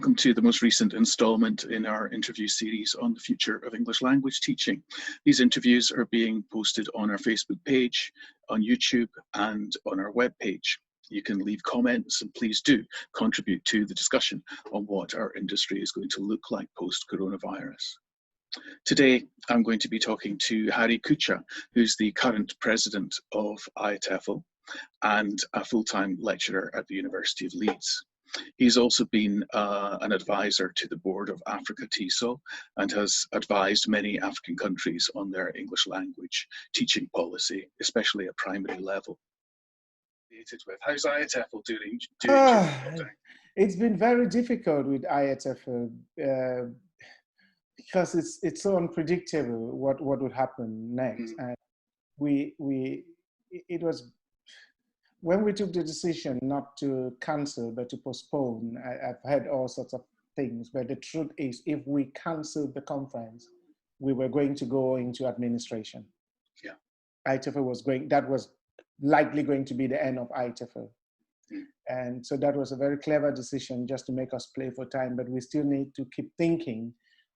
Welcome to the most recent installment in our interview series on the future of English language teaching. These interviews are being posted on our Facebook page, on YouTube, and on our webpage. You can leave comments and please do contribute to the discussion on what our industry is going to look like post-coronavirus. Today, I'm going to be talking to Hary Kuchah, who's the current president of IATEFL and a full-time lecturer at the University of Leeds. He's also been an advisor to the board of Africa Tesol and has advised many African countries on their English language teaching policy, especially at primary level. How's IATEFL doing? It's been very difficult with IATEFL because it's so unpredictable what would happen next. And it was when we took the decision not to cancel but to postpone. I've heard all sorts of things, but the truth is, if we canceled the conference, we were going to go into administration. Yeah, IATEFL was going. That was likely going to be the end of IATEFL. And so that was a very clever decision just to make us play for time, but we still need to keep thinking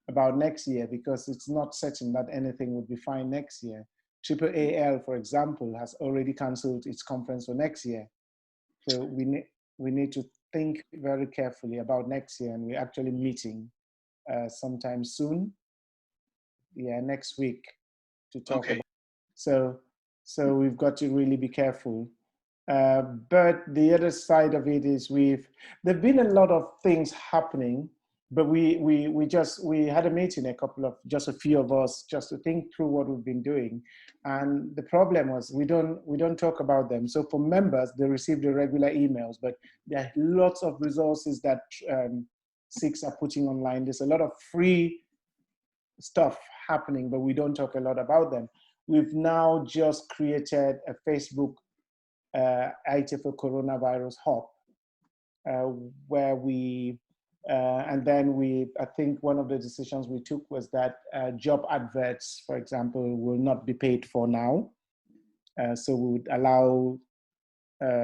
about next year because it's not certain that anything would be fine next year. AAL, for example, has already cancelled its conference for next year. So we need to think very carefully about next year, and we're actually meeting sometime soon. Yeah, next week to talk about. So we've got to really be careful. But the other side of it is there've been a lot of things happening, but we had a meeting, just a few of us, just to think through what we've been doing. And the problem was we don't talk about them. So for members, they receive the regular emails, but there are lots of resources that SICs are putting online. There's a lot of free stuff happening, but we don't talk a lot about them. We've now just created a Facebook IATEFL Coronavirus Hub, where and then I think one of the decisions we took was that job adverts, for example, will not be paid for now. So we would allow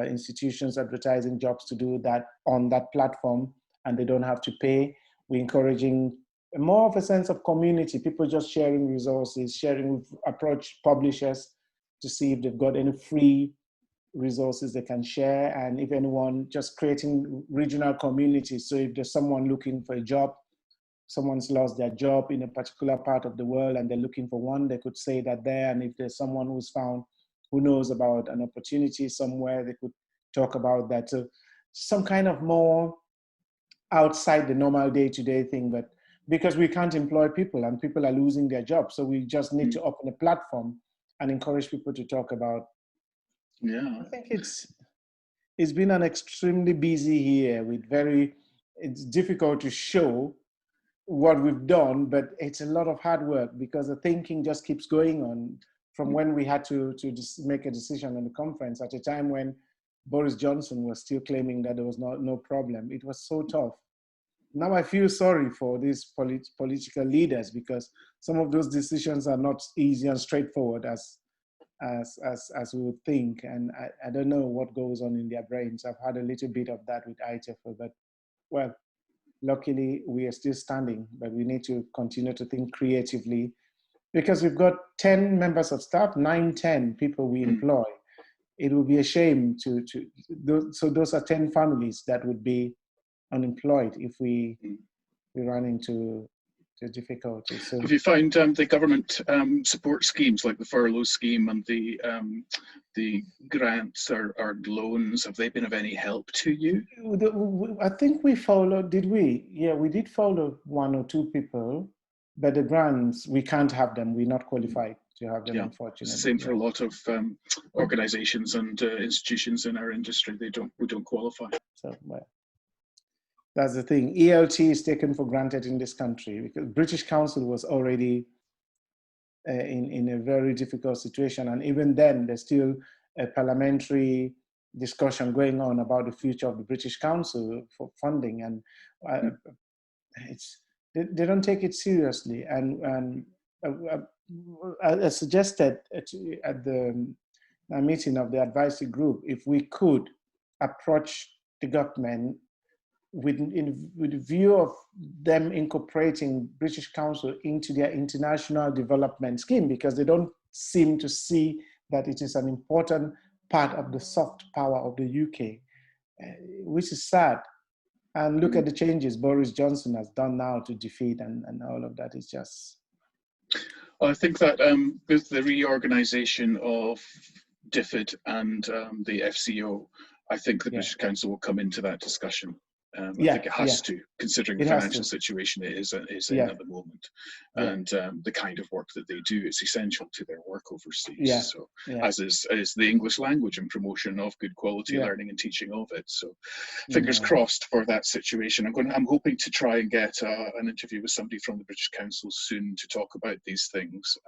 institutions advertising jobs to do that on that platform, and they don't have to pay. We're encouraging more of a sense of community, people just sharing resources, approach publishers to see if they've got any free resources they can share, and if anyone, just creating regional communities. So if there's someone looking for a job, someone's lost their job in a particular part of the world and they're looking for one, they could say that there. And if there's someone who's found, who knows about an opportunity somewhere, they could talk about that. So some kind of more outside the normal day-to-day thing, but because we can't employ people and people are losing their jobs, so we just need to open a platform and encourage people to talk about. Yeah, I think it's been an extremely busy year with it's difficult to show what we've done, but it's a lot of hard work because the thinking just keeps going on from when we had to just make a decision on the conference at a time when Boris Johnson was still claiming that there was no problem. It was so tough. Now I feel sorry for these political leaders because some of those decisions are not easy and straightforward as we would think, and I don't know what goes on in their brains. I've had a little bit of that with IATEFL, but well, luckily we are still standing, but we need to continue to think creatively because we've got 10 members of staff, 10 people we employ. It would be a shame so those are 10 families that would be unemployed if we run into the difficulties. So, have you found the government support schemes like the furlough scheme and the grants or loans, have they been of any help to you? I think we followed, did we? Yeah, we did follow one or two people, but the grants, we can't have them. We're not qualified to have them, unfortunately. Same for a lot of organizations and institutions in our industry. We don't qualify. So, well, that's the thing. ELT is taken for granted in this country because British Council was already in a very difficult situation. And even then, there's still a parliamentary discussion going on about the future of the British Council for funding. And they don't take it seriously. And I suggested at the meeting of the advisory group, if we could approach the government with view of them incorporating British Council into their international development scheme, because they don't seem to see that it is an important part of the soft power of the UK, which is sad. And look at the changes Boris Johnson has done now to defeat, and all of that is just... I think that with the reorganisation of DFID and the FCO, I think the British Council will come into that discussion. I think it has to, considering the financial situation it is in at the moment, and the kind of work that they do. It's essential to their work overseas. So, as is the English language and promotion of good quality learning and teaching of it. So, fingers crossed for that situation. I'm hoping to try and get an interview with somebody from the British Council soon to talk about these things.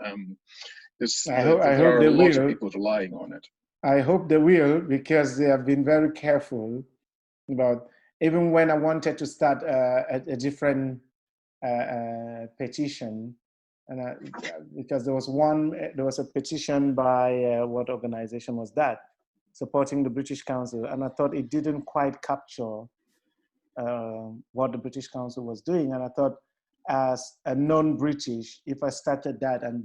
There are a lot of people relying on it. I hope they will, because they have been very careful about. Even when I wanted to start a different petition, and because there was a petition by what organization was that, supporting the British Council, and I thought it didn't quite capture what the British Council was doing, and I thought, as a non-British, if I started that and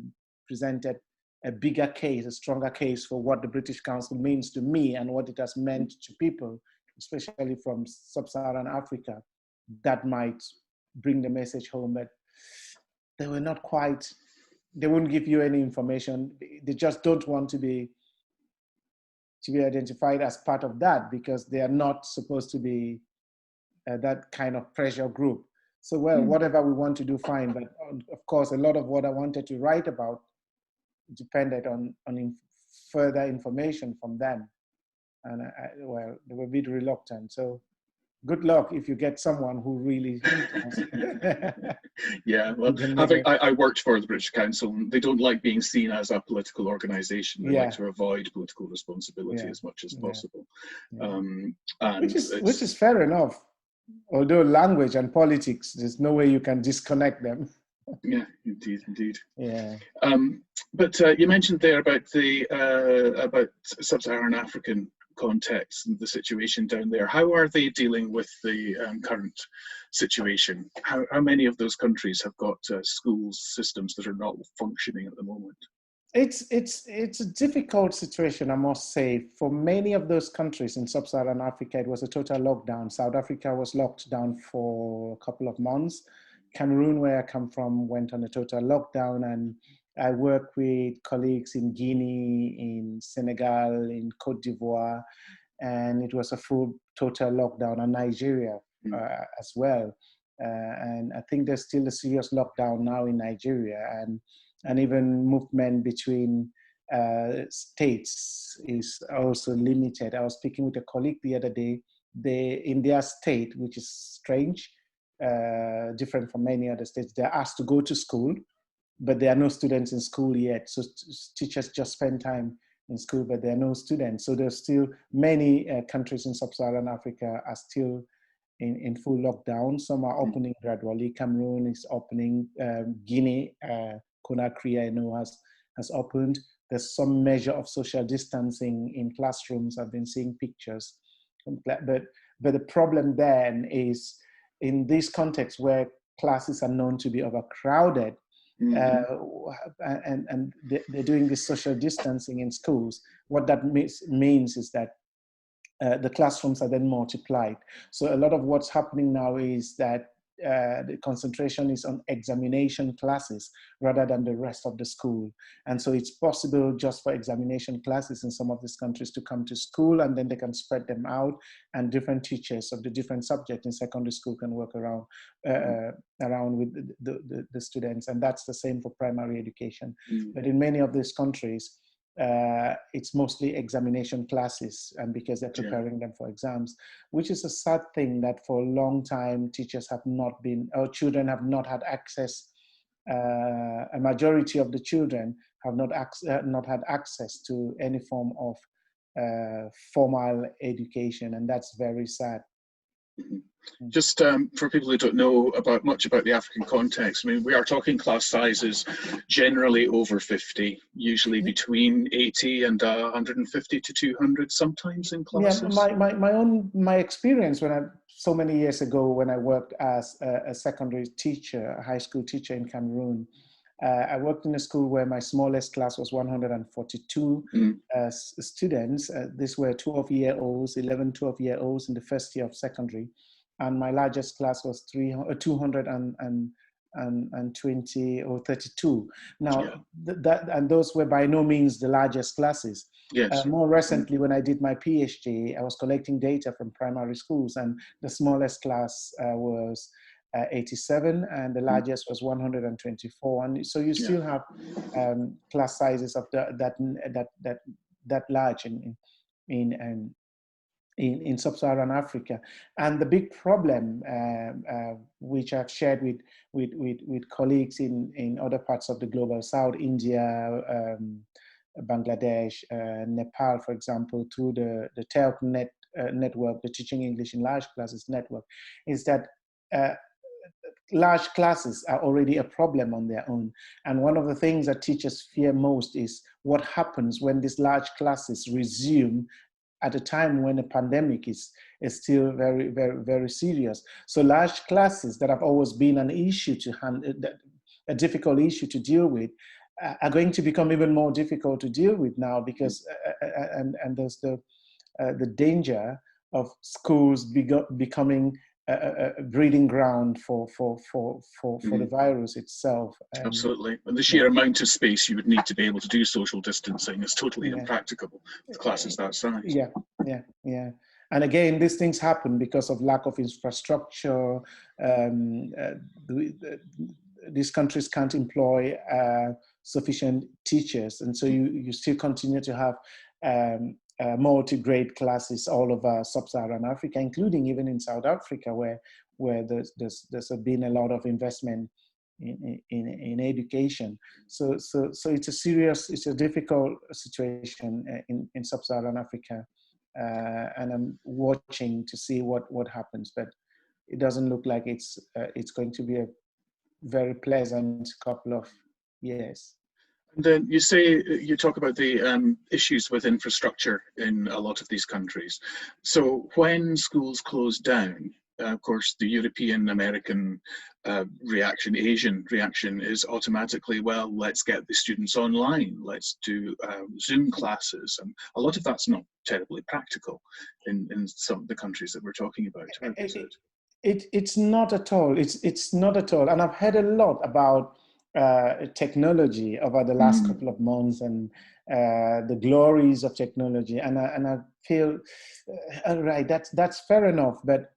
presented a bigger case, a stronger case for what the British Council means to me and what it has meant to people, especially from sub-Saharan Africa, that might bring the message home. But they were not quite, they wouldn't give you any information. They just don't want to be identified as part of that, because they are not supposed to be that kind of pressure group. So, well, whatever we want to do, fine. But of course, a lot of what I wanted to write about depended on further information from them. And well, they were a bit reluctant. So good luck if you get someone who really... Yeah, well, I worked for the British Council, and they don't like being seen as a political organisation. They like to avoid political responsibility as much as possible. Which is fair enough. Although language and politics, there's no way you can disconnect them. Yeah, indeed. Yeah. But you mentioned there about the about sub-Saharan African context and the situation down there. How are they dealing with the current situation? How many of those countries have got school systems that are not functioning at the moment? It's a difficult situation, I must say. For many of those countries in sub-Saharan Africa, it was a total lockdown. South Africa was locked down for a couple of months. Cameroon, where I come from, went on a total lockdown, and I work with colleagues in Guinea, in Senegal, in Cote d'Ivoire, and it was a full total lockdown, and Nigeria as well. And I think there's still a serious lockdown now in Nigeria, and even movement between states is also limited. I was speaking with a colleague the other day. In their state, which is strange, different from many other states, they're asked to go to school, but there are no students in school yet. So teachers just spend time in school, but there are no students. So there's still many countries in sub-Saharan Africa are still in full lockdown. Some are opening gradually. Cameroon is opening. Guinea, Conakry, I know, has opened. There's some measure of social distancing in classrooms. I've been seeing pictures. But the problem then is, in this context where classes are known to be overcrowded, and they're doing this social distancing in schools, what that means is that the classrooms are then multiplied. So a lot of what's happening now is that the concentration is on examination classes rather than the rest of the school. And so it's possible just for examination classes in some of these countries to come to school, and then they can spread them out, and different teachers of the different subjects in secondary school can work around with the students. And that's the same for primary education. But in many of these countries, it's mostly examination classes, and because they're preparing them for exams, which is a sad thing that for a long time teachers have not been, or children have not had access. A majority of the children have not had access to any form of formal education, and that's very sad. Just for people who don't know much about the African context, I mean, we are talking class sizes generally over 50, usually between 80 and 150 to 200, sometimes in classes. Yeah, my experience when I so many years ago when I worked as a secondary teacher, a high school teacher in Cameroon. I worked in a school where my smallest class was 142 students. These were 12-year-olds, 11, 12-year-olds in the first year of secondary. And my largest class was 220 or 32. Now, and those were by no means the largest classes. Yes. More recently, when I did my PhD, I was collecting data from primary schools, and the smallest class was 87, and the largest was 124. And so you still have class sizes of that large in sub-Saharan Africa. And the big problem, which I've shared with colleagues in other parts of the global south, India, Bangladesh, Nepal, for example, through the TELC network, the Teaching English in Large Classes network, is that large classes are already a problem on their own. And one of the things that teachers fear most is what happens when these large classes resume at a time when a pandemic is still very, very, very serious. So large classes that have always been an issue to handle, a difficult issue to deal with, are going to become even more difficult to deal with now, because and there's the danger of schools becoming a breeding ground for the virus itself. Absolutely. And the sheer amount of space you would need to be able to do social distancing is totally impracticable with classes that size. Yeah. And again, these things happen because of lack of infrastructure. These countries can't employ sufficient teachers. And so you still continue to have multi-grade classes all over sub-Saharan Africa, including even in South Africa, where there's been a lot of investment in education. So it's a difficult situation in sub-Saharan Africa, and I'm watching to see what happens. But it doesn't look like it's going to be a very pleasant couple of years. And then you talk about the issues with infrastructure in a lot of these countries. So when schools close down, of course, the European, American reaction, Asian reaction is automatically, well, let's get the students online, let's do Zoom classes. And a lot of that's not terribly practical in some of the countries that we're talking about. It's not at all. It's not at all. And I've heard a lot about technology over the last couple of months, and the glories of technology, and I feel right, that's fair enough, but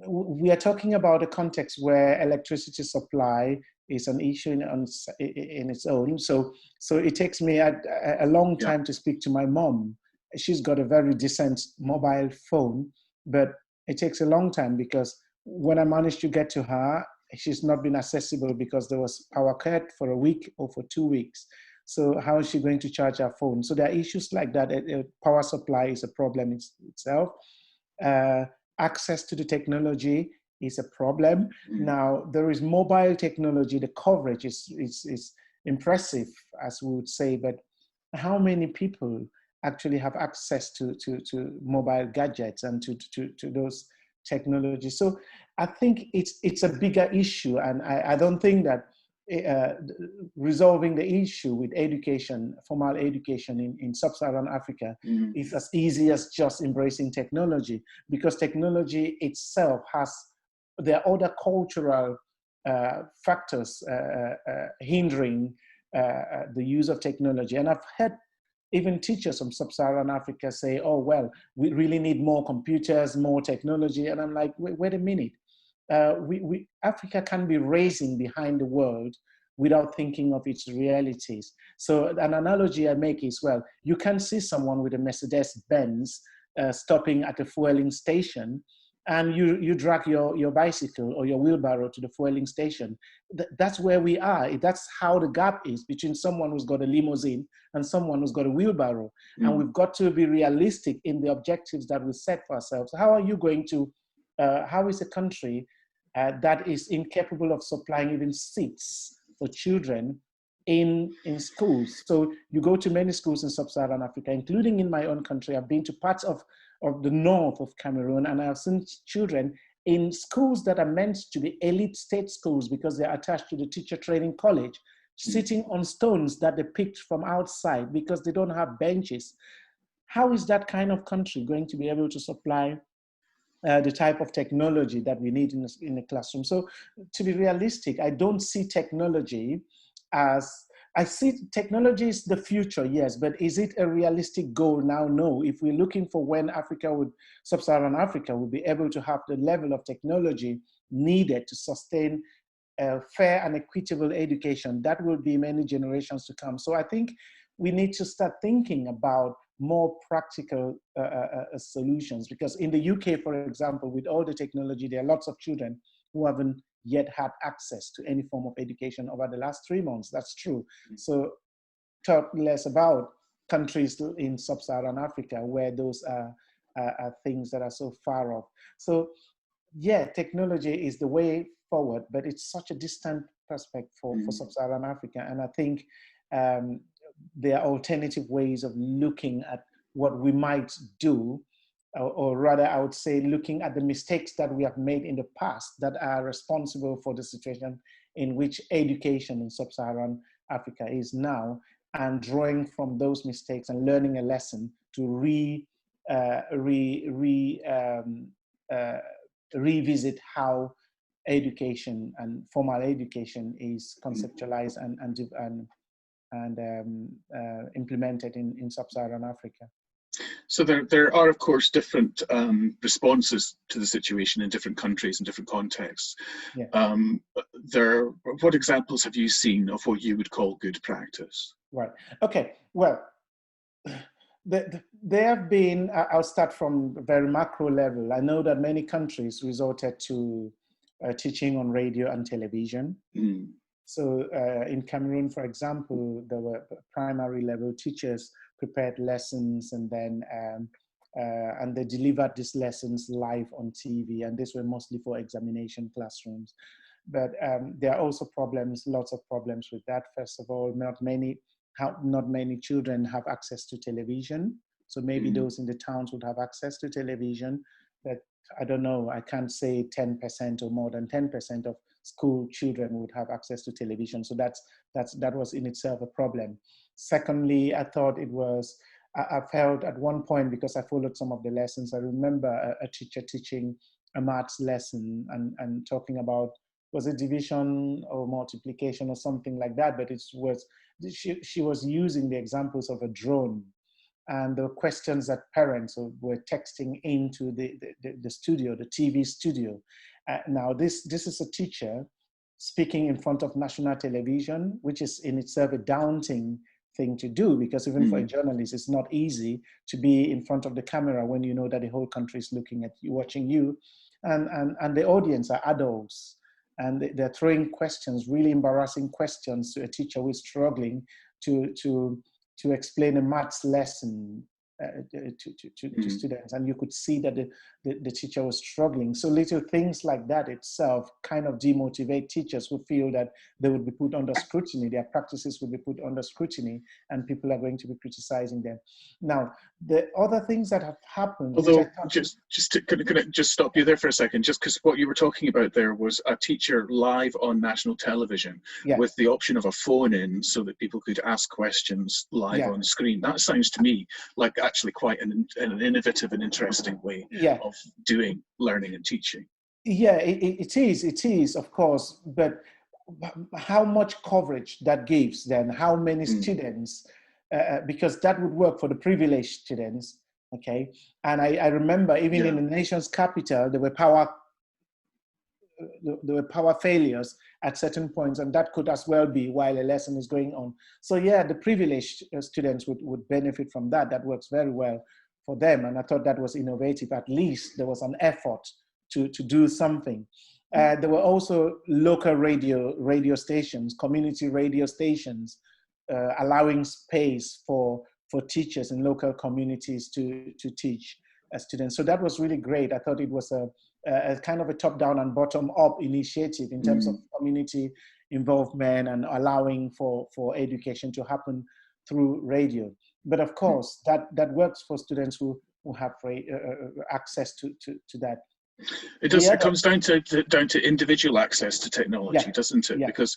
we are talking about a context where electricity supply is an issue in its own. So it takes me a long time to speak to my mom. She's got a very decent mobile phone, but it takes a long time, because when I managed to get to her, she's not been accessible because there was power cut for a week or for 2 weeks. So how is she going to charge her phone? So there are issues like that. Power supply is a problem itself. Access to the technology is a problem. Now, there is mobile technology. The coverage is impressive, as we would say, but how many people actually have access to mobile gadgets and to those technologies? So I think it's a bigger issue, and I don't think that resolving the issue with education, formal education in sub-Saharan Africa is as easy as just embracing technology, because technology itself there are other cultural factors hindering the use of technology. And I've heard even teachers from sub-Saharan Africa say, oh, well, we really need more computers, more technology. And I'm like, wait a minute. Africa can be racing behind the world without thinking of its realities. So an analogy I make is, well, you can see someone with a Mercedes-Benz stopping at a fueling station, and you drag your bicycle or your wheelbarrow to the fueling station. That's where we are. That's how the gap is between someone who's got a limousine and someone who's got a wheelbarrow. And we've got to be realistic in the objectives that we set for ourselves. How are you going to, how is a country that is incapable of supplying even seats for children in schools? So you go to many schools in sub-Saharan Africa, including in my own country. I've been to parts of the north of Cameroon, and I've seen children in schools that are meant to be elite state schools because they're attached to the teacher training college, sitting on stones that they picked from outside because they don't have benches. How is that kind of country going to be able to supply the type of technology that we need in a classroom? So to be realistic, I don't see technology as, I see technology is the future, yes, but is it a realistic goal now? No. If we're looking for when Sub-Saharan Africa would be able to have the level of technology needed to sustain a fair and equitable education, that will be many generations to come. So I think we need to start thinking about more practical solutions, because in the UK, for example, with all the technology, there are lots of children who haven't yet had access to any form of education over the last 3 months. That's true. So talk less about countries in sub-Saharan Africa where those are things that are so far off. So yeah, technology is the way forward, but it's such a distant prospect for sub-Saharan Africa. And I think there are alternative ways of looking at what we might do, or rather I would say looking at the mistakes that we have made in the past that are responsible for the situation in which education in sub-Saharan Africa is now, and drawing from those mistakes and learning a lesson to revisit how education and formal education is conceptualized and implemented in sub-Saharan Africa. So there are, of course, different responses to the situation in different countries and different contexts. Yeah. What examples have you seen of what you would call good practice? Right. Okay. Well, there have been, I'll start from a very macro level. I know that many countries resorted to teaching on radio and television. So in Cameroon, for example, there were primary level teachers prepared lessons, and then and they delivered these lessons live on TV, and these were mostly for examination classrooms. But there are also problems, lots of problems with that. First of all, not many children have access to television. So maybe those in the towns would have access to television, but I don't know, I can't say 10% or more than 10% of school children would have access to television. So that was in itself a problem. Secondly, I thought it was, I felt at one point, because I followed some of the lessons, I remember a teacher teaching a maths lesson and talking about, was it division or multiplication or something like that, but she was using the examples of a drone. And the questions that parents were texting into the studio, the TV studio. Now, this is a teacher speaking in front of national television, which is in itself a daunting thing to do, because even for a journalist, it's not easy to be in front of the camera when you know that the whole country is looking at you, watching you. And the audience are adults. And they're throwing questions, really embarrassing questions, to a teacher who is struggling to explain a maths lesson to students. And you could see that the teacher was struggling. So little things like that itself kind of demotivate teachers who feel that they would be put under scrutiny, their practices will be put under scrutiny, and people are going to be criticizing them. Now, the other things that have happened— Although, could I just stop you there for a second, just because what you were talking about there was a teacher live on national television with the option of a phone in so that people could ask questions live on screen. That sounds to me like actually quite an innovative and interesting way of doing learning and teaching. Yeah, it is, of course, but how much coverage that gives, then how many students, because that would work for the privileged students, okay? And I remember even in the nation's capital, there were power failures at certain points, and that could as well be while a lesson is going on. So yeah, the privileged students would benefit from that. That works very well for them, and I thought that was innovative. At least there was an effort to do something. There were also local radio stations, community radio stations, allowing space for teachers in local communities to teach students. So that was really great. I thought it was a kind of a top-down and bottom-up initiative in terms of community involvement and allowing for education to happen through radio. But of course, that works for students who have access to that. It does. It comes down to individual access to technology, doesn't it? Because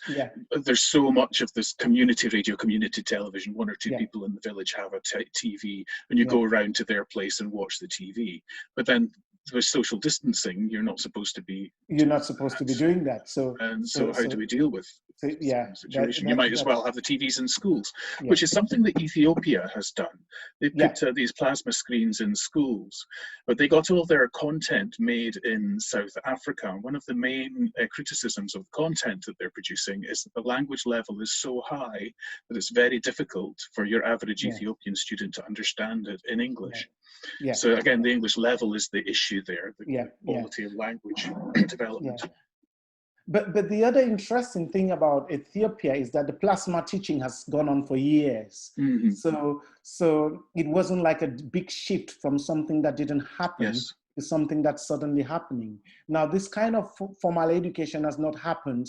there's so much of this community radio, community television. One or two people in the village have a TV, and you go around to their place and watch the TV. But then with social distancing, you're not supposed to be. You're not supposed to be doing that. So how do we deal with the situation? You might as well have the TVs in schools, which is something that Ethiopia has done. They put these plasma screens in schools, but they got all their content made in South Africa. One of the main criticisms of the content that they're producing is that the language level is so high that it's very difficult for your average Ethiopian student to understand it in English. So again, the English level is the issue there, the quality of language development. But the other interesting thing about Ethiopia is that the plasma teaching has gone on for years. So it wasn't like a big shift from something that didn't happen to something that's suddenly happening. Now, this kind of formal education has not happened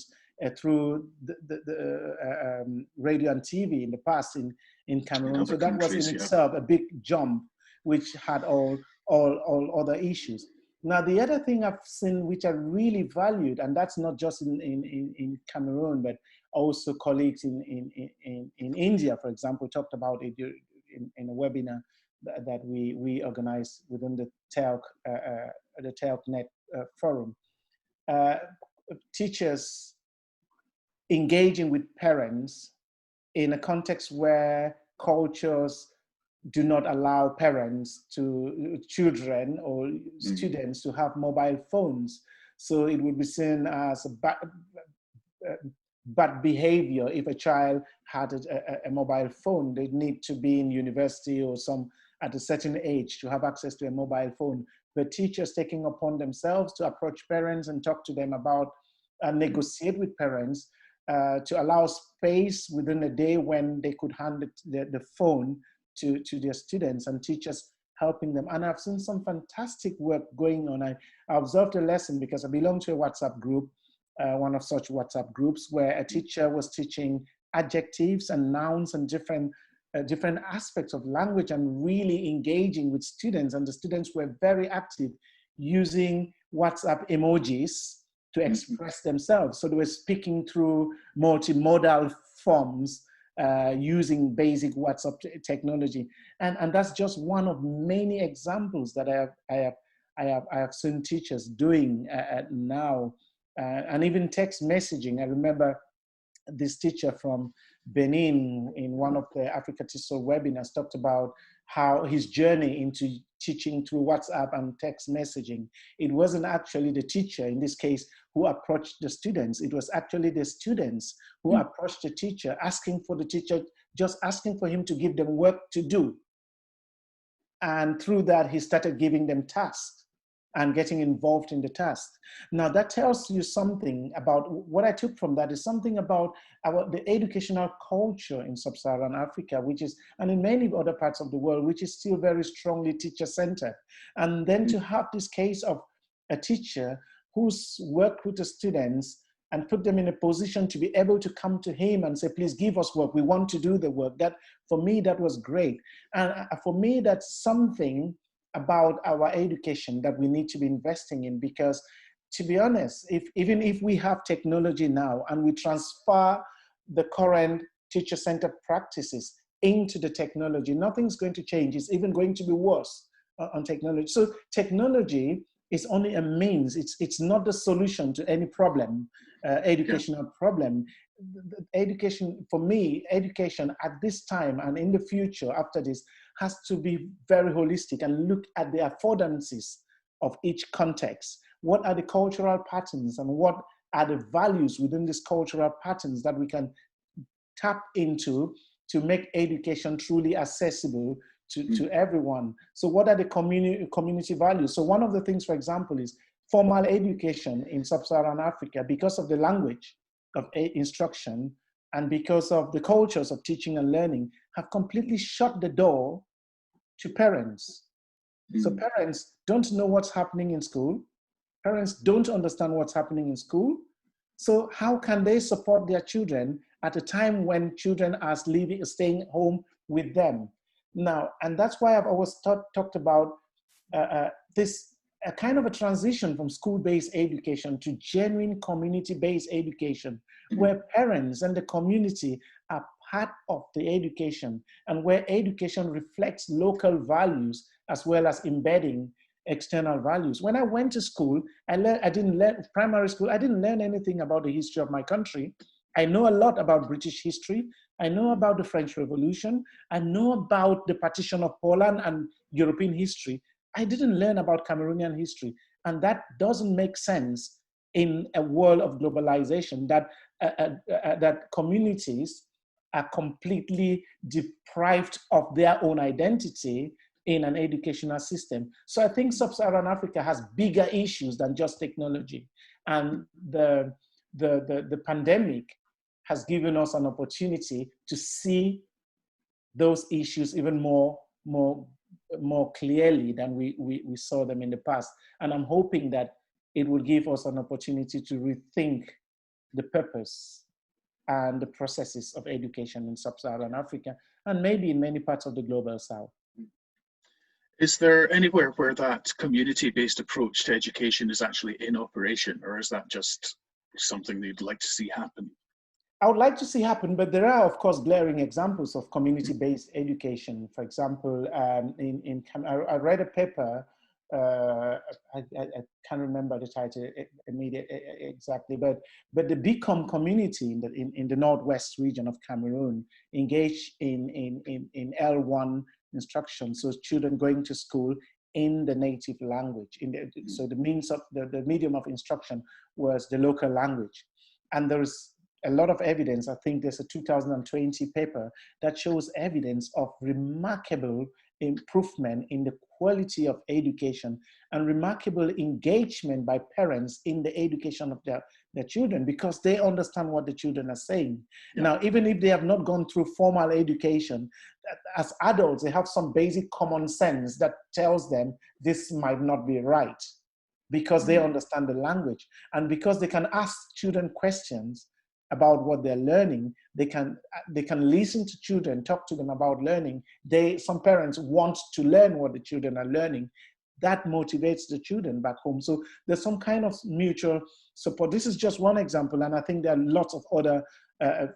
through the radio and TV in the past in Cameroon. So that was in itself a big jump, which had all other issues. Now, the other thing I've seen, which I really valued, and that's not just in Cameroon, but also colleagues in India, for example, talked about it in a webinar that we organized within the TELCnet forum. Teachers engaging with parents in a context where cultures do not allow children or students to have mobile phones. So it would be seen as a bad behavior if a child had a mobile phone. They need to be in university or at a certain age to have access to a mobile phone. But teachers taking upon themselves to approach parents and talk to them about, negotiate with parents to allow space within a day when they could hand the phone to their students, and teachers helping them. And I've seen some fantastic work going on. I observed a lesson because I belong to a WhatsApp group, one of such WhatsApp groups, where a teacher was teaching adjectives and nouns and different aspects of language and really engaging with students. And the students were very active using WhatsApp emojis to express themselves. So they were speaking through multimodal forms, using basic WhatsApp technology, and that's just one of many examples that I have seen teachers doing now, and even text messaging. I remember this teacher from Benin in one of the Africa Tesol webinars talked about how his journey into teaching through WhatsApp and text messaging. It wasn't actually the teacher in this case who approached the students. It was actually the students who approached the teacher, asking for him to give them work to do. And through that, he started giving them tasks and getting involved in the task. Now that tells you something about what I took from that is something about the educational culture in sub-Saharan Africa, and in many other parts of the world, which is still very strongly teacher-centered. And then to have this case of a teacher who's worked with the students and put them in a position to be able to come to him and say, please give us work. We want to do the work. That, for me, that was great. And for me, that's something about our education that we need to be investing in, because to be honest, even if we have technology now and we transfer the current teacher-centered practices into the technology, nothing's going to change. It's even going to be worse on technology. So technology is only a means. It's not the solution to any problem, educational problem. Education, for me, education at this time and in the future after this has to be very holistic and look at the affordances of each context. What are the cultural patterns and what are the values within these cultural patterns that we can tap into to make education truly accessible to everyone? So what are the community values? So one of the things, for example, is formal education in sub-Saharan Africa, because of the language of instruction and because of the cultures of teaching and learning, have completely shut the door to parents. So parents don't know what's happening in school. Parents don't understand what's happening in school. So how can they support their children at a time when children are staying home with them? Now, and that's why I've always talked about this a kind of a transition from school-based education to genuine community-based education, where parents and the community are part of the education, and where education reflects local values as well as embedding external values. When I went to school, I didn't learn primary school. I didn't learn anything about the history of my country. I know a lot about British history. I know about the French Revolution. I know about the partition of Poland and European history. I didn't learn about Cameroonian history. And that doesn't make sense in a world of globalization, that, that communities are completely deprived of their own identity in an educational system. So I think Sub-Saharan Africa has bigger issues than just technology. And the pandemic has given us an opportunity to see those issues even more clearly than we saw them in the past. And I'm hoping that it will give us an opportunity to rethink the purpose and the processes of education in Sub-Saharan Africa, and maybe in many parts of the global South. Is there anywhere where that community-based approach to education is actually in operation, or is that just something that you'd like to see happen? I would like to see happen, but there are, of course, glaring examples of community-based education. For example, I read a paper, I can't remember the title immediately exactly, but the BCom community in the northwest region of Cameroon engaged in L1 instruction, so children going to school in the native language. So the means of the medium of instruction was the local language, and there's a lot of evidence. I think there's a 2020 paper that shows evidence of remarkable improvement in the quality of education and remarkable engagement by parents in the education of their children, because they understand what the children are saying. Yeah. Now, even if they have not gone through formal education, as adults, they have some basic common sense that tells them this might not be right, because they understand the language. And because they can ask children questions about what they're learning, they can listen to children, talk to them about learning. Some parents want to learn what the children are learning. That motivates the children back home. So there's some kind of mutual support. This is just one example, and I think there are lots of other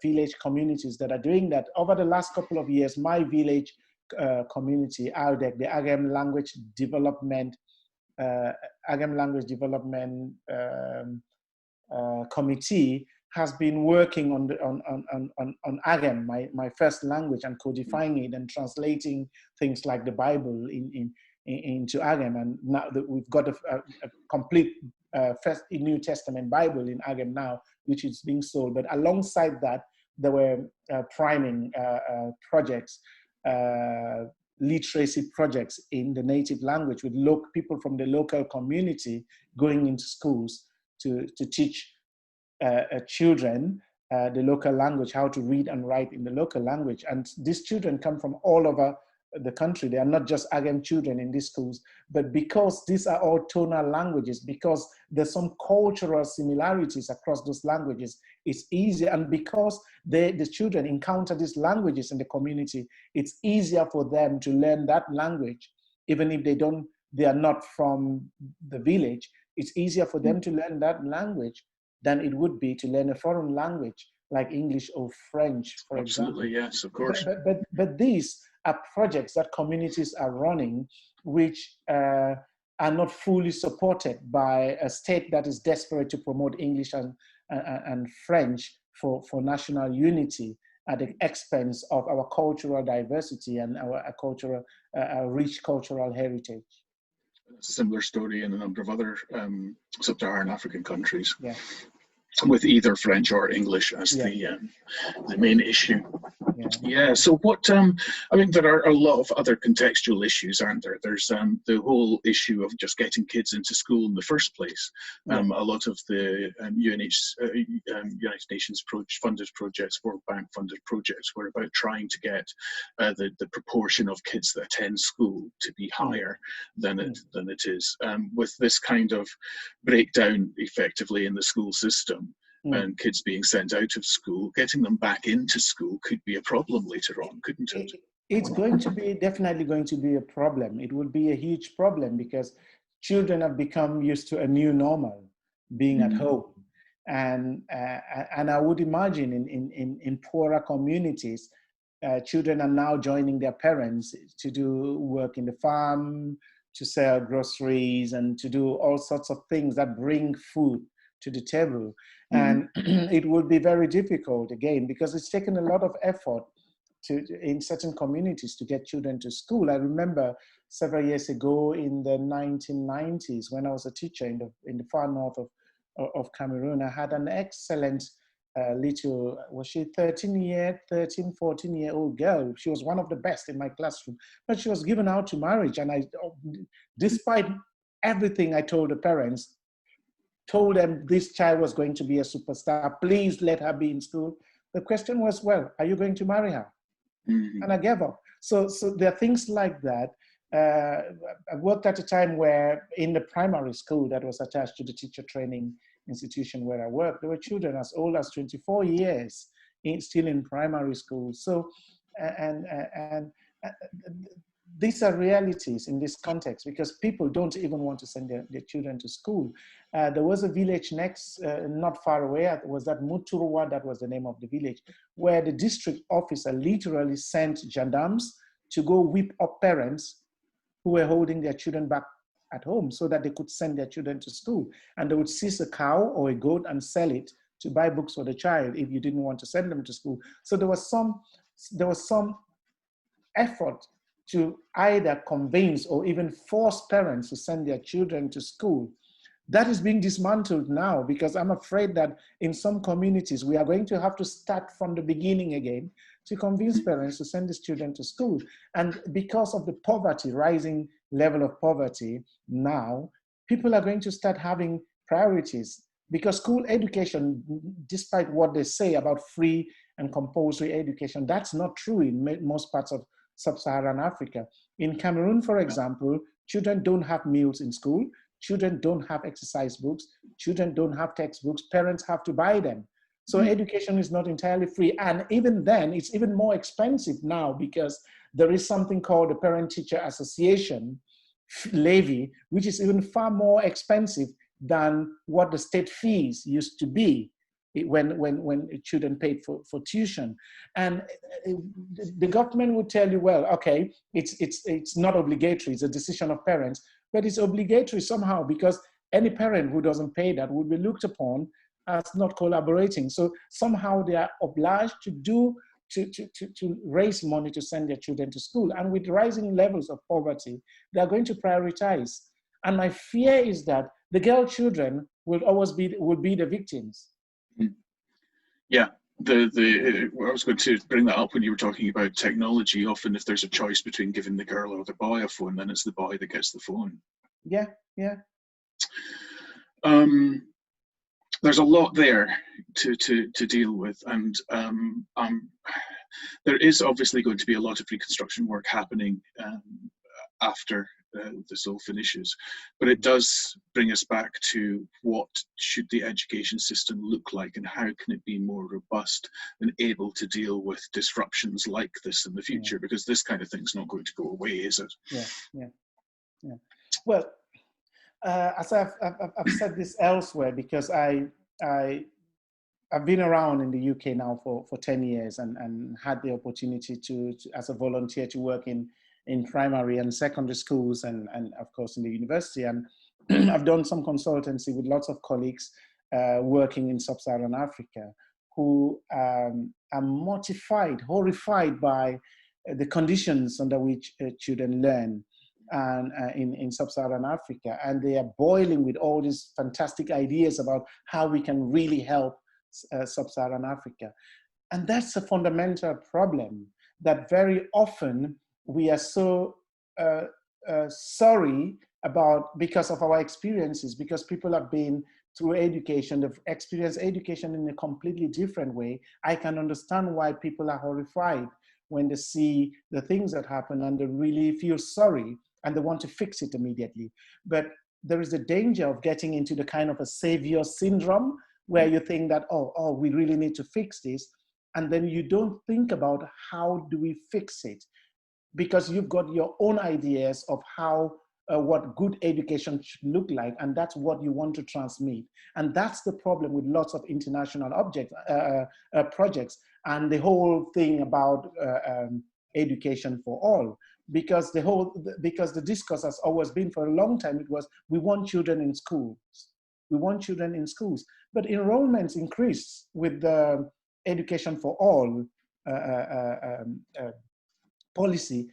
village communities that are doing that. Over the last couple of years, my village community, ALDEC, the Agam Language Development Committee, has been working on Agam, my first language, and codifying it and translating things like the Bible into Agam. And now that we've got a complete first New Testament Bible in Agam now, which is being sold. But alongside that, there were priming projects, literacy projects in the native language with people from the local community going into schools to teach children the local language, how to read and write in the local language. And these children come from all over the country. They are not just Agam children in these schools, but because these are all tonal languages, because there's some cultural similarities across those languages, it's easier. And because the children encounter these languages in the community, it's easier for them to learn that language, even if they are not from the village. It's easier for them to learn that language than it would be to learn a foreign language like English or French, for example. Absolutely, yes, of course. But these are projects that communities are running, which are not fully supported by a state that is desperate to promote English and French for national unity at the expense of our cultural diversity and our rich cultural heritage. It's a similar story in a number of other sub-Saharan African countries. Yeah. With either French or English as the main issue. Yeah. So what? I mean, there are a lot of other contextual issues, aren't there? There's the whole issue of just getting kids into school in the first place. A lot of the United Nations funded projects, World Bank funded projects, were about trying to get the proportion of kids that attend school to be higher than it is. With this kind of breakdown, effectively, in the school system. And kids being sent out of school, getting them back into school could be a problem later on, couldn't it? It's definitely going to be a problem. It will be a huge problem because children have become used to a new normal, being at home. And I would imagine in poorer communities, children are now joining their parents to do work in the farm, to sell groceries, and to do all sorts of things that bring food to the table. And it would be very difficult, again, because it's taken a lot of effort in certain communities to get children to school. I remember several years ago in the 1990s, when I was a teacher in the far north of Cameroon, I had an excellent little, was she 13, 14-year-old girl. She was one of the best in my classroom, but she was given out to marriage. And despite everything I told the parents, told them this child was going to be a superstar, please let her be in school. The question was, well, are you going to marry her? And I gave up. So there are things like that. I worked at a time where in the primary school that was attached to the teacher training institution where I worked, there were children as old as 24 years still in primary school. So, and these are realities in this context, because people don't even want to send their children to school. There was a village next, not far away, it was that Muturwa, that was the name of the village, where the district officer literally sent gendarmes to go whip up parents who were holding their children back at home so that they could send their children to school. And they would seize a cow or a goat and sell it to buy books for the child if you didn't want to send them to school. So there was some effort to either convince or even force parents to send their children to school. That is being dismantled now, because I'm afraid that in some communities, we are going to have to start from the beginning again to convince parents to send these children to school. And because of the poverty, rising level of poverty now, people are going to start having priorities, because school education, despite what they say about free and compulsory education, that's not true in most parts of sub-Saharan Africa. In Cameroon, for example, children don't have meals in school. Children don't have exercise books. Children don't have textbooks. Parents have to buy them. So education is not entirely free. And even then, it's even more expensive now, because there is something called the Parent-Teacher Association levy, which is even far more expensive than what the state fees used to be when children paid for tuition. And the government would tell you, well, okay, it's not obligatory, it's a decision of parents, but it's obligatory somehow, because any parent who doesn't pay that would be looked upon as not collaborating. So somehow they are obliged to raise money to send their children to school. And with rising levels of poverty, they are going to prioritize. And my fear is that the girl children will always be the victims. Yeah, I was going to bring that up when you were talking about technology. Often if there's a choice between giving the girl or the boy a phone, then it's the boy that gets the phone. Yeah, yeah. There's a lot there to deal with, and there is obviously going to be a lot of reconstruction work happening after this all finishes, but it does bring us back to what should the education system look like, and how can it be more robust and able to deal with disruptions like this in the future, because this kind of thing's not going to go away, is it? Yeah. Well, as I've said this elsewhere, because I've been around in the UK now for 10 years and had the opportunity to as a volunteer to work in primary and secondary schools and of course in the university. And I've done some consultancy with lots of colleagues working in sub-Saharan Africa who are mortified, horrified by the conditions under which children learn and in sub-Saharan Africa. And they are boiling with all these fantastic ideas about how we can really help sub-Saharan Africa. And that's a fundamental problem, that very often we are so sorry about, because of our experiences, because people have been through education, they've experienced education in a completely different way. I can understand why people are horrified when they see the things that happen, and they really feel sorry and they want to fix it immediately. But there is a danger of getting into the kind of a savior syndrome, where you think that, oh, we really need to fix this. And then you don't think about how do we fix it, because you've got your own ideas of how what good education should look like, and that's what you want to transmit. And that's the problem with lots of international projects and the whole thing about education for all. Because the discourse has always been for a long time, it was, we want children in schools. We want children in schools. But enrollments increased with the education for all policy.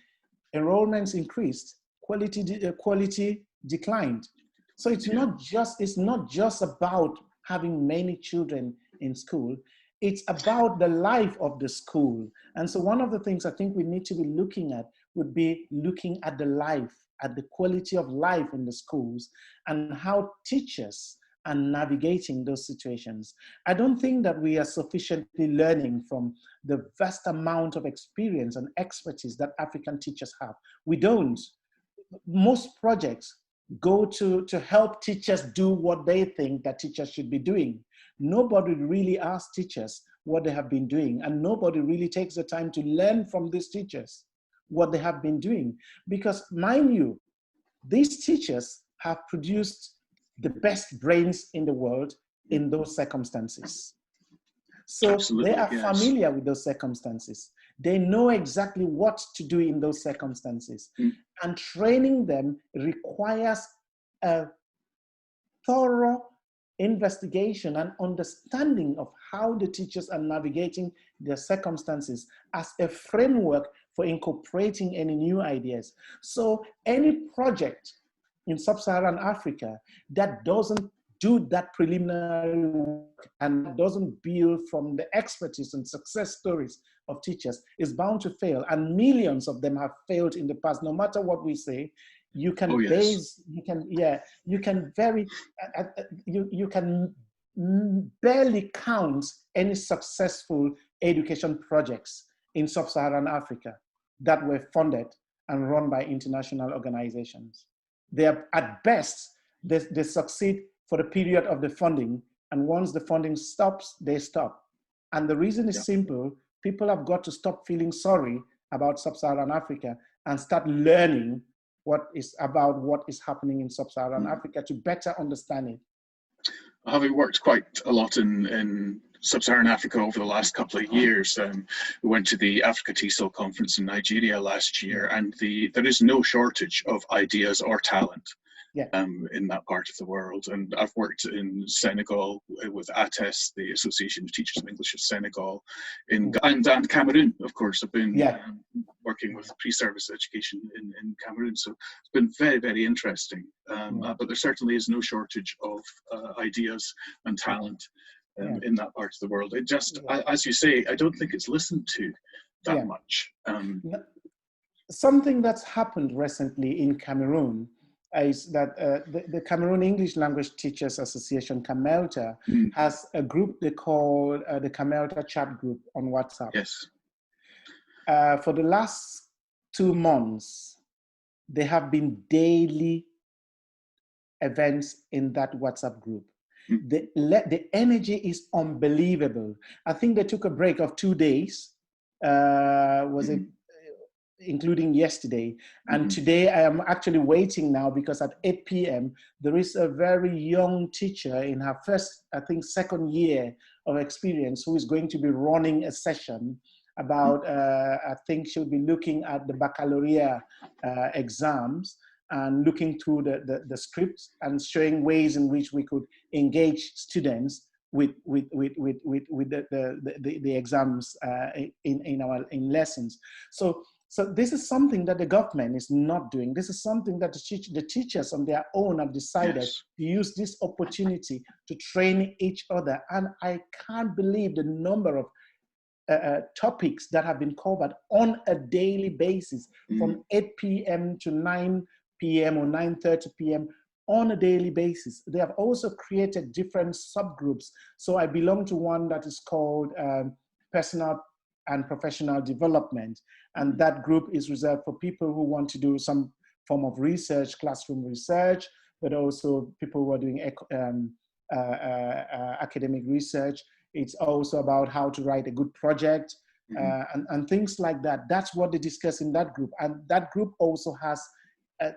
Enrollments increased, quality declined. So it's not just about having many children in school. It's about the life of the school. And so one of the things I think we need to be looking at would be looking at the life, at the quality of life in the schools, and how teachers are navigating those situations. I don't think that we are sufficiently learning from the vast amount of experience and expertise that African teachers have. We don't. Most projects go to help teachers do what they think that teachers should be doing. Nobody really asks teachers what they have been doing, and nobody really takes the time to learn from these teachers what they have been doing. Because mind you, these teachers have produced the best brains in the world in those circumstances. So Absolutely, they are familiar with those circumstances. They know exactly what to do in those circumstances. And training them requires a thorough investigation and understanding of how the teachers are navigating their circumstances as a framework for incorporating any new ideas. So any project in sub-Saharan Africa that doesn't do that preliminary work and doesn't build from the expertise and success stories of teachers is bound to fail. And millions of them have failed in the past. No matter what we say, you can you can barely count any successful education projects in sub-Saharan Africa that were funded and run by international organizations. They are, at best, they succeed for the period of the funding, and once the funding stops, they stop. And the reason is simple. People have got to stop feeling sorry about sub-Saharan Africa and start learning what is happening in sub-Saharan Africa to better understand it. Having worked quite a lot in sub-Saharan Africa over the last couple of years, we went to the Africa Tesol conference in Nigeria last year, and there is no shortage of ideas or talent in that part of the world. And I've worked in Senegal with ATES, the Association of Teachers of English of Senegal, and Cameroon, of course. I've been working with pre-service education in Cameroon, so it's been very, very interesting. But there certainly is no shortage of ideas and talent in that part of the world. It just, as you say, I don't think it's listened to that much. Something that's happened recently in Cameroon is that the Cameroon English Language Teachers Association, CAMELTA, has a group they call the CAMELTA chat group on WhatsApp. Yes. For the last 2 months, there have been daily events in that WhatsApp group. The energy is unbelievable. I think they took a break of 2 days, including yesterday. And today I am actually waiting now because at 8 p.m. there is a very young teacher in her first, I think, second year of experience who is going to be running a session about, I think she'll be looking at the baccalaureate exams and looking through the scripts and showing ways in which we could engage students with the exams in lessons. So this is something that the government is not doing. This is something that the teachers on their own have decided to use this opportunity to train each other. And I can't believe the number of topics that have been covered on a daily basis from 8 p.m. to 9 p.m. or 9:30 p.m. on a daily basis. They have also created different subgroups. So I belong to one that is called Personal and Professional Development. And that group is reserved for people who want to do some form of research, classroom research, but also people who are doing academic research. It's also about how to write a good project and things like that. That's what they discuss in that group. And that group also has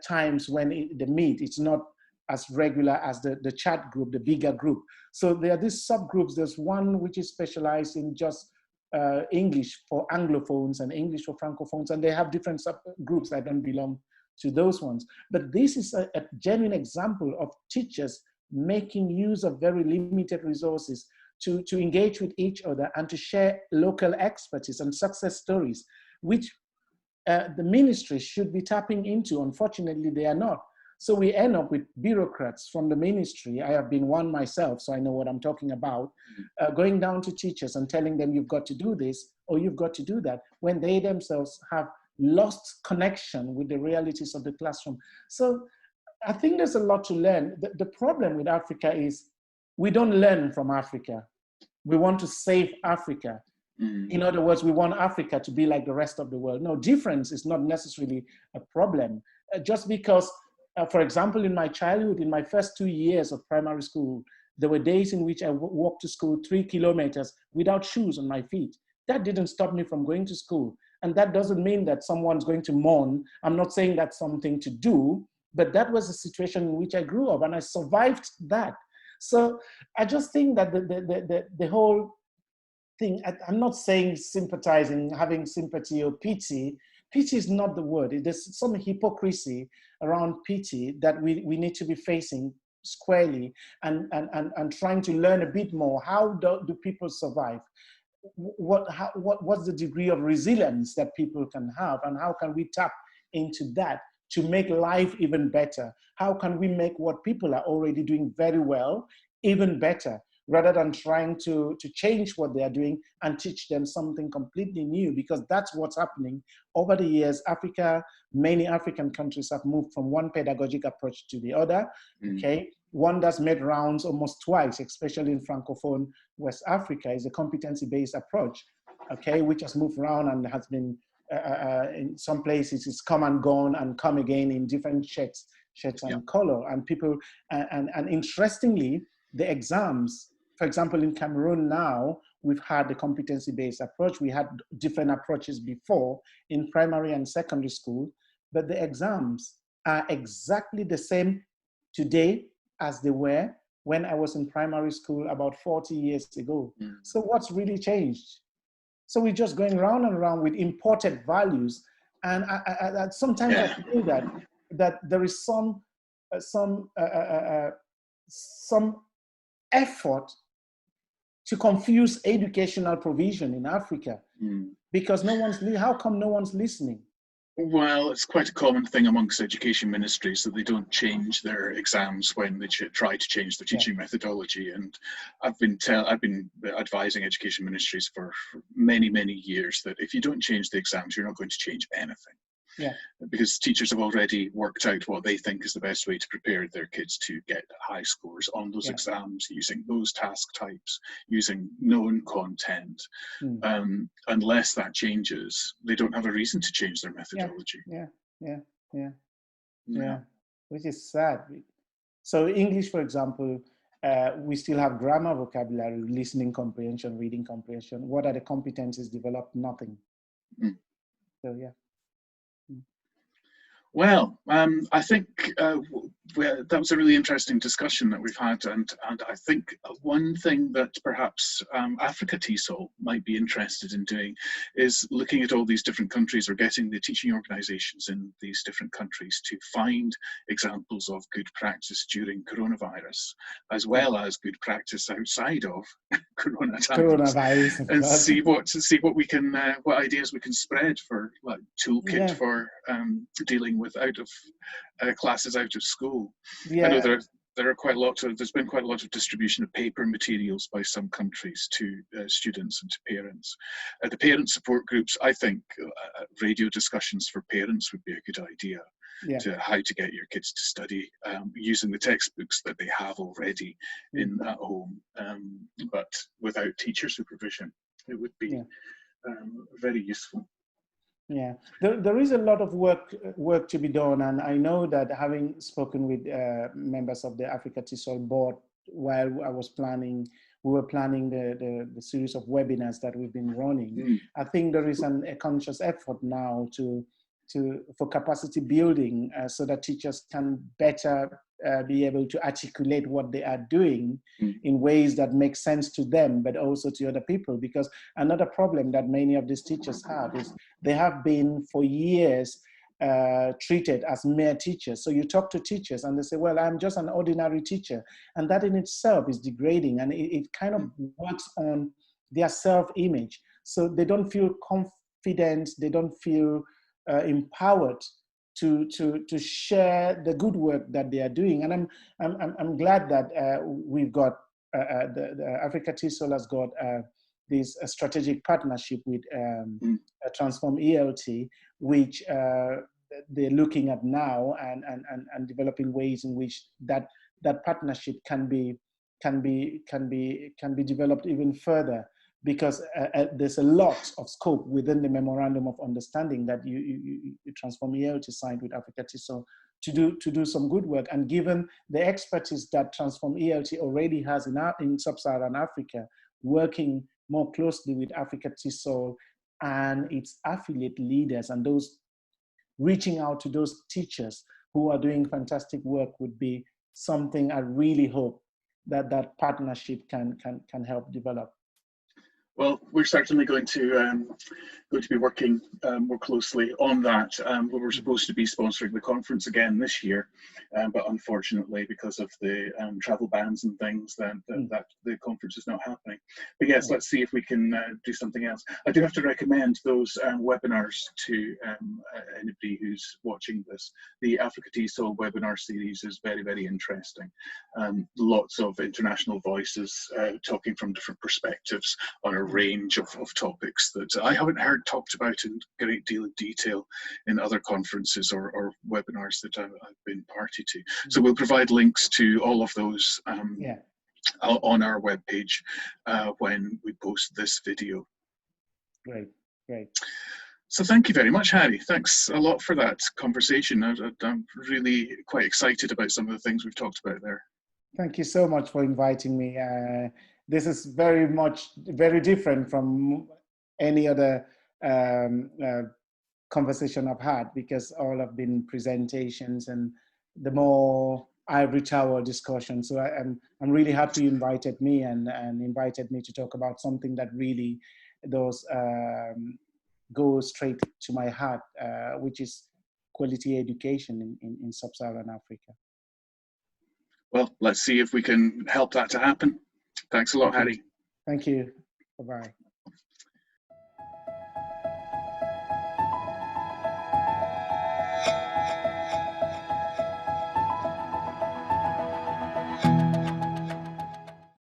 times when they meet. It's not as regular as the chat group, the bigger group. So there are these subgroups. There's one which is specialized in just English for Anglophones and English for Francophones, and they have different subgroups that don't belong to those ones. But this is a genuine example of teachers making use of very limited resources to engage with each other and to share local expertise and success stories, which the ministry should be tapping into. Unfortunately, they are not. So we end up with bureaucrats from the ministry. I have been one myself, so I know what I'm talking about, going down to teachers and telling them you've got to do this or you've got to do that, when they themselves have lost connection with the realities of the classroom. So I think there's a lot to learn. The problem with Africa is we don't learn from Africa. We want to save Africa. In other words, we want Africa to be like the rest of the world. No, difference is not necessarily a problem. Just because, for example, in my childhood, in my first 2 years of primary school, there were days in which I walked to school 3 kilometers without shoes on my feet. That didn't stop me from going to school. And that doesn't mean that someone's going to mourn. I'm not saying that's something to do, but that was a situation in which I grew up and I survived that. So I just think that the whole thing, I'm not saying sympathizing, having sympathy or pity. Pity is not the word. There's some hypocrisy around pity that we need to be facing squarely and trying to learn a bit more. How do people survive? What's the degree of resilience that people can have, and how can we tap into that to make life even better? How can we make what people are already doing very well even better, rather than trying to change what they are doing and teach them something completely new? Because that's what's happening. Over the years, many African countries have moved from one pedagogic approach to the other, okay? One that's made rounds almost twice, especially in Francophone West Africa, is a competency-based approach, okay, which has moved around and has been, in some places, it's come and gone and come again in different shades and color. And people, and interestingly, the exams, for example, in Cameroon now, we've had the competency-based approach. We had different approaches before in primary and secondary school, but the exams are exactly the same today as they were when I was in primary school about 40 years ago. So what's really changed? So we're just going round and round with imported values. And I sometimes I feel that there is some effort to confuse educational provision in Africa because how come no one's listening? Well, it's quite a common thing amongst education ministries that they don't change their exams when they try to change the teaching methodology. And I've been advising education ministries for many, many years that if you don't change the exams, you're not going to change anything. Yeah. Because teachers have already worked out what they think is the best way to prepare their kids to get high scores on those exams, using those task types, using known content. Unless that changes, they don't have a reason to change their methodology. Yeah. Which is sad. So English, for example, we still have grammar, vocabulary, listening comprehension, reading comprehension. What are the competencies developed? Nothing. So yeah. Well, I think that was a really interesting discussion that we've had, and I think one thing that perhaps Africa Tesol might be interested in doing is looking at all these different countries, or getting the teaching organisations in these different countries to find examples of good practice during coronavirus, as well as good practice outside of coronavirus, and see what we can, what ideas we can spread for, like, toolkit for dealing with classes out of school. I know there are quite a lot of, there's been quite a lot of distribution of paper materials by some countries to students and to parents. The parent support groups, I think radio discussions for parents would be a good idea. To how to get your kids to study using the textbooks that they have already in at home, but without teacher supervision. It would be very useful. Yeah, there is a lot of work to be done, and I know that, having spoken with members of the Africa Tesol board while we were planning the series of webinars that we've been running. I think there is a conscious effort now to for capacity building, so that teachers can better be able to articulate what they are doing in ways that make sense to them, but also to other people. Because another problem that many of these teachers have is they have been for years treated as mere teachers. So you talk to teachers and they say, well, I'm just an ordinary teacher. And that in itself is degrading, and it kind of works on their self-image. So they don't feel confident, they don't feel empowered to share the good work that they are doing. And I'm glad that we've got the Africa Tesol has got this strategic partnership with Transform ELT, which they're looking at now and developing ways in which that partnership can be developed even further. Because there's a lot of scope within the memorandum of understanding that you Transform ELT signed with Africa Tesol to do some good work. And given the expertise that Transform ELT already has in sub-Saharan Africa, working more closely with Africa Tesol and its affiliate leaders, and those reaching out to those teachers who are doing fantastic work, would be something I really hope that partnership can help develop. Well, we're certainly going to be working more closely on that. We were supposed to be sponsoring the conference again this year, but unfortunately, because of the travel bans and things, that the conference is not happening. But yes, let's see if we can do something else. I do have to recommend those webinars to anybody who's watching this. The Africa Tesol webinar series is very, very interesting. Lots of international voices talking from different perspectives on a range of topics that I haven't heard talked about in a great deal of detail in other conferences or webinars that I've been party to. So we'll provide links to all of those on our webpage when we post this video. Great. So thank you very much, Hary. Thanks a lot for that conversation. I'm really quite excited about some of the things we've talked about there. Thank you so much for inviting me. This is very different from any other conversation I've had, because all have been presentations and the more ivory tower discussion. So I'm really happy you invited me and invited me to talk about something that really does go straight to my heart, which is quality education in sub-Saharan Africa. Well, let's see if we can help that to happen. Thanks a lot, Hary. Thank you. Bye-bye.